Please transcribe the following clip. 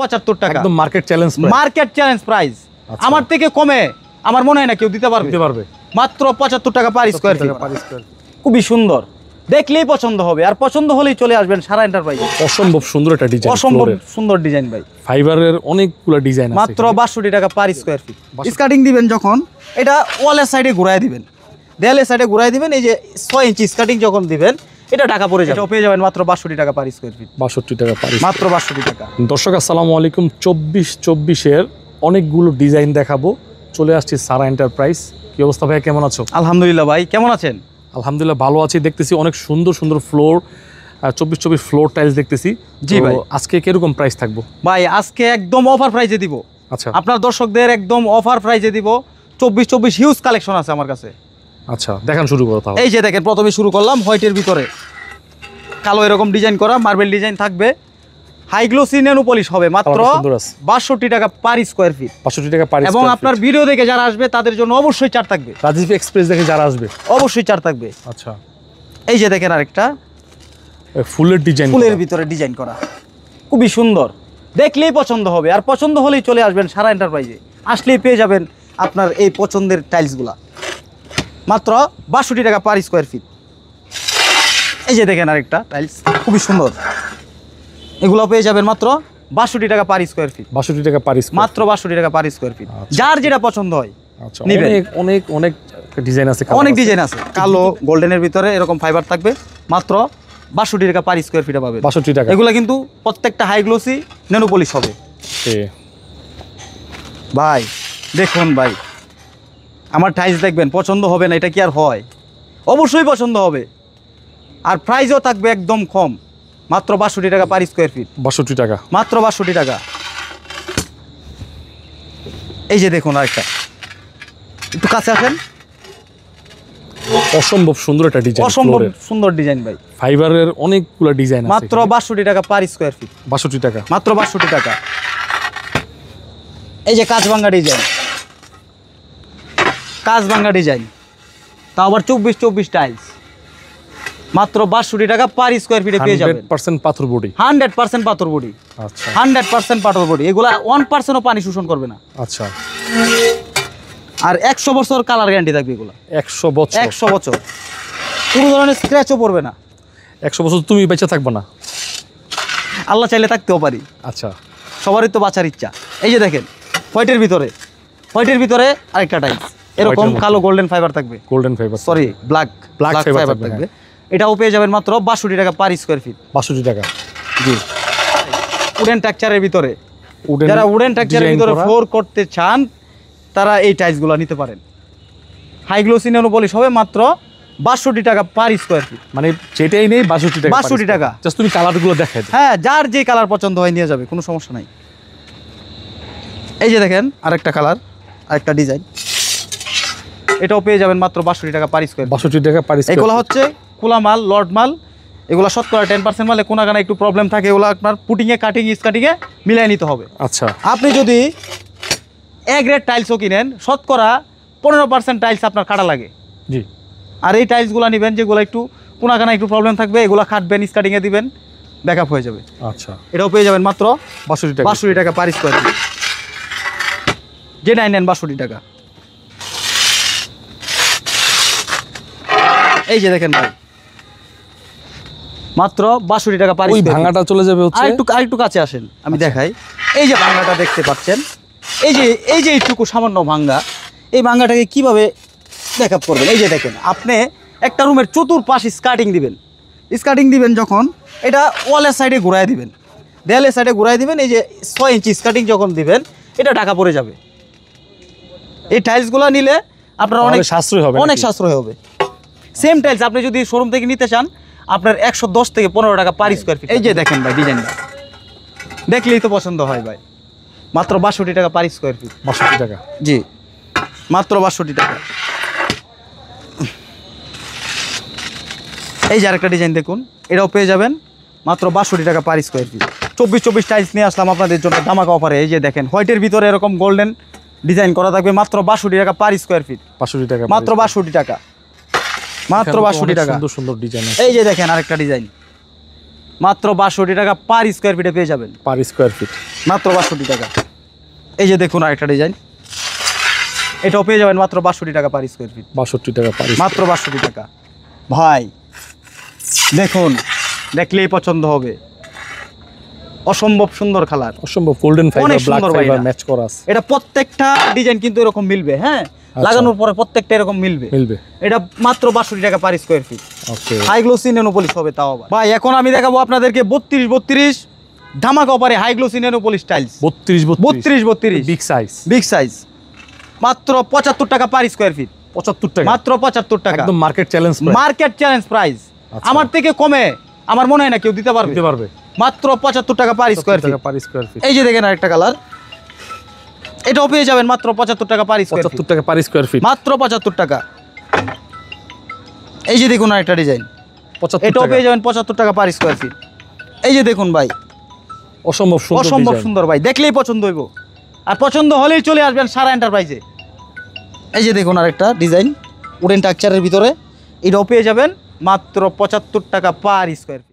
75 টাকা একদম market challenge price. আমার থেকে কমে আমার মনে হয় না কেউ দিতে পারবে। মাত্র 75 টাকা পার স্কয়ার ফিট। খুবই সুন্দর, দেখলেই পছন্দ হবে, আর পছন্দ হলেই চলে আসবেন সারা এন্টারপ্রাইজ। অসম্ভব সুন্দর একটা ডিজাইন, অসম্ভব সুন্দর ডিজাইন ভাই। ফাইবারের অনেকগুলো ডিজাইন আছে। মাত্র 62 টাকা পার স্কয়ার ফিট। স্কার্টিং দিবেন যখন, এটা ওয়ালের সাইডে ঘুরায় দিবেন, দেয়ালের সাইডে ঘুরায় দিবেন। এই যে 6 ইঞ্চি স্কার্টিং যখন দিবেন, এটা ঢাকা পড়ে যাবে। এটা পেয়ে যাবেন মাত্র 62 টাকা পার স্কয়ার ফিট। 62 টাকা পার, মাত্র 62 টাকা। দর্শক আসসালামু আলাইকুম। 24-24 অনেকগুলো ডিজাইন দেখাবো। চলে আসছি সারা এন্টারপ্রাইজ। কি অবস্থা ভাই, কেমন আছো? আলহামদুলিল্লাহ ভাই, কেমন আছেন? আলহামদুলিল্লাহ ভালো আছি। দেখতেছি অনেক সুন্দর সুন্দর ফ্লোর, 24-24 ফ্লোর টাইলস দেখতেছি। জি ভাই। আজকে কিরকম প্রাইস থাকবো ভাই? আজকে একদম অফার প্রাইসে দিব। আচ্ছা, আপনার দর্শকদের একদম অফার প্রাইসে দিব। 24-24 হিউজ কালেকশন আছে আমার কাছে। আচ্ছা, দেখান শুরু করো তাহলে। এই যে দেখেন, প্রথমে শুরু করলাম হোয়াইটের ভিতরে কালো এরকম ডিজাইন করা মার্বেল ডিজাইন থাকবে। হাই গ্লোসি ন্যানো পলিশ হবে মাত্র 62 টাকা পার স্কয়ার ফিট। 62 টাকা পার। এবং আপনার ভিডিও দেখে যারা আসবে তাদের জন্য অবশ্যই ছাড় থাকবে। রাজীব এক্সপ্রেস দেখে যারা আসবে অবশ্যই ছাড় থাকবে। আচ্ছা, এই যে দেখেন আরেকটা ফুলের ডিজাইন, ফুলের ভিতরে ডিজাইন করা, খুবই সুন্দর, দেখলেই পছন্দ হবে, আর পছন্দ হলেই চলে আসবেন সারা এন্টারপ্রাইজে। আসলেই পেয়ে যাবেন আপনার এই পছন্দের টাইলসগুলা মাত্র 62 টাকা পার স্কয়ার ফিট। এই যে দেখেন আরেকটা টাইলস, খুবই সুন্দর, এগুলো পেয়ে যাবেন মাত্র 62 টাকা পার স্কয়ার ফিট। 62 টাকা পার, মাত্র 62 টাকা পার স্কয়ার ফিট। যার যেটা পছন্দ হয়। আচ্ছা, অনেক অনেক ডিজাইন আছে, অনেক ডিজাইন আছে। কালো গোল্ডেনের ভিতরে এরকম ফাইবার থাকবে, মাত্র 62 টাকা পার স্কয়ার ফিটে পাবে। 62 টাকা। এগুলো কিন্তু প্রত্যেকটা হাই গ্লোসি ন্যানো পলিশ হবে। ভাই দেখুন ভাই, আমার টাইলস দেখবেন, পছন্দ হবে না এটা কি আর হয়? অবশ্যই পছন্দ হবে। আর প্রাইসও থাকবে একদম কম, মাত্র 62 টাকা পার স্কয়ার ফিট। 62 টাকা, মাত্র 62 টাকা। এই যে দেখুন আরেকটা, একটু কাছে আসেন। অসম্ভব সুন্দর একটা ডিজাইন, অসম্ভব সুন্দর ডিজাইন ভাই। ফাইবারের অনেকগুলো ডিজাইন আছে। মাত্র 62 টাকা পার স্কয়ার ফিট। 62 টাকা, মাত্র 62 টাকা। এই যে কাঁচভাঙ্গা ডিজাইন, কাঁচভাঙ্গা ডিজাইন, তা আবার 24-24 টাইলস, মাত্র 62 টাকা পার স্কয়ার ফিটে পেয়ে যাবেন। 100% পাথর বডি, 100% পাথর বডি। আচ্ছা, 100% পাথর বডি। এগুলা 1%ও পানি শোষণ করবে না। আচ্ছা, আর 100 বছর কালার গ্যারান্টি থাকবে এগুলা। 100 বছর, 100 বছর, কোনো ধরনের স্ক্র্যাচও পড়বে না। 100 বছর তুমি বেঁচে থাকবে না? আল্লাহ চাইলে থাকতেও পারি। আচ্ছা, সবারই তো বাঁচার ইচ্ছা। এই যে দেখেন হোয়াইটের ভিতরে আরেকটা টাইলস, এরকম কালো গোল্ডেন ফাইবার থাকবে। Golden fibre, sorry black fibre থাকবে। এটাও পেয়ে যাবেন মাত্র 62 টাকা পার স্কয়ার ফিট। 62 টাকা। জি। উডেন টেক্সচারের ভিতরে, যারা উডেন টেক্সচারের ভিতরে ফ্লোর করতে চান তারা এই টাইলসগুলো নিতে পারেন। হাই গ্লোসি ন্যানো পলিশ হবে মাত্র 62 টাকা পার স্কয়ার ফিট। মানে যেটাই নেই 62 টাকা। 62 টাকা। জাস্ট তুমি কালারগুলো দেখাই দাও। হ্যাঁ, যার যে কালার পছন্দ হয় নিয়ে যাবে, কোনো সমস্যা নাই। এই যে দেখেন আরেকটা কালার, আরেকটা ডিজাইন, এটাও পেয়ে যাবেন মাত্র 62 টাকা পার স্কয়ার। 62 টাকা পার। এগুলো হচ্ছে খোলা মাল, লর্ড মাল। এগুলো শতকরা 10% মালে কোনাগানা একটু প্রবলেম থাকে, এগুলো আপনার পুটিংয়ে কাটিং স্কাটিংয়ে মিলাই নিতে হবে। আচ্ছা, আপনি যদি এ গ্রেড টাইলসও কিনেন, শতকরা 15% টাইলস আপনার কাটা লাগে। জি। আর এই টাইলসগুলো নেবেন যেগুলো একটু কোনাগানা একটু প্রবলেম থাকবে, এগুলো কাটবেন, স্কাটিংয়ে দিবেন, ব্যাকআপ হয়ে যাবে। আচ্ছা, এটাও পেয়ে যাবেন মাত্র 62 টাকা। 62 টাকা পার স্কয়ার ফিট। যে নাই নেন 62 টাকা। এই যে দেখেন ভাই, মাত্র 62 টাকা পার। ওই ভাঙাটা চলে যাবে হচ্ছে। আরেকটু কাছে আসেন, আমি দেখাই। এই যে ভাঙাটা দেখতে পাচ্ছেন, এই যে এইটুকু সামান্য ভাঙা, এই ভাঙাটাকে কিভাবে ব্যাকআপ করবেন? এই যে দেখেন, আপনি একটা রুমের চতুর্পাশে স্কার্টিং দিবেন যখন, এটা ওয়ালের সাইডে ঘুরায় দিবেন, দেয়ালের সাইডে ঘুরায় দিবেন। এই যে 6 ইঞ্চি স্কার্টিং যখন দিবেন, এটা ঢাকা পড়ে যাবে। এই টাইলসগুলো নিলে আপনার অনেক সাশ্রয় হবে, অনেক সাশ্রয় হবে। সেম টাইলস আপনি যদি শোরুম থেকে নিতে চান, আপনার 110 থেকে 15 টাকা পার স্কয়ার ফিট। এই যে দেখেন ভাই, ডিজাইনটা দেখলেই তো পছন্দ হয় ভাই। মাত্র 62 টাকা পার স্কয়ার ফিট। 62 টাকা। জি, মাত্র 62 টাকা। এই যে আরেকটা ডিজাইন দেখুন, এটাও পেয়ে যাবেন মাত্র 62 টাকা পার স্কয়ার ফিট। 24-24 টাইলস নিয়ে আসলাম আপনাদের জন্য ধামাকা অফারে। এই যে দেখেন হোয়াইটের ভিতরে এরকম গোল্ডেন ডিজাইন করা থাকবে, মাত্র 62 টাকা পার স্কয়ার ফিট। 62 টাকা, মাত্র 62 টাকা, মাত্র 62 টাকা। সুন্দর সুন্দর ডিজাইন আছে। এই যে দেখেন আরেকটা ডিজাইন, মাত্র 62 টাকা পার স্কোয়ার ফিটে পেয়ে যাবেন, পার স্কোয়ার ফিট। মাত্র 62 টাকা। এই যে দেখুন আরেকটা ডিজাইন, এটাও পেয়ে যাবেন মাত্র 62 টাকা পার স্কোয়ার ফিট, 62 টাকা পার মাত্র 62 টাকা। ভাই দেখুন, দেখলেই পছন্দ হবে, অসম্ভব সুন্দর কালার, অসম্ভব গোল্ডেন ফাইবার অনেক ব্ল্যাক সুন্দর ভাই ফাইবার এটা। ম্যাচ করা আছে। এটা প্রত্যেকটা ডিজাইন কিন্তু এরকম মিলবে, হ্যাঁ লাগানোর পরে প্রত্যেকটা এরকম মিলবে। এটা মাত্র 62 টাকা পার স্কোয়ার ফিট, ওকে, হাই গ্লোসি নেনোপলিশ হবে তাও আবার। ভাই এখন আমি দেখাবো আপনাদেরকে 32 ধামাকা অফারে high glossy nano polish tiles, 32 big size, size, মাত্র 75 টাকা পার স্কোয়ার ফিট, 75 টাকা, মাত্র 75 টাকা, একদম market challenge, market challenge price. আচ্ছা। আমার থেকে কমে আমার মনে হয় না কেউ দিতে দিতে পারবে। মাত্র 75 টাকা per square feet. Per square feet. এই যে দেখেন আরেকটা কালার, এটাও পেয়ে যাবেন মাত্র 75 টাকা পার স্কোয়ার ফিট, 75 টাকা পার স্কোয়ার ফিট, মাত্র 75 টাকা। এই যে দেখুন আরেকটা ডিজাইন, 75 এটাও টাকা, পেয়ে যাবেন 75 টাকা পার স্কোয়ার ফিট। এই যে দেখুন ভাই, অসম্ভব সুন্দর, অসম্ভব ডিজাইন। সুন্দর ভাই, দেখলেই পছন্দ হইব, আর পছন্দ হলেই চলে আসবেন সারা এন্টারপ্রাইজে। এই যে দেখুন আরেকটা ডিজাইন উডেন টাকচারের ভিতরে, এটাও পেয়ে যাবেন মাত্র 75 টাকা পার স্কোয়ার ফিট।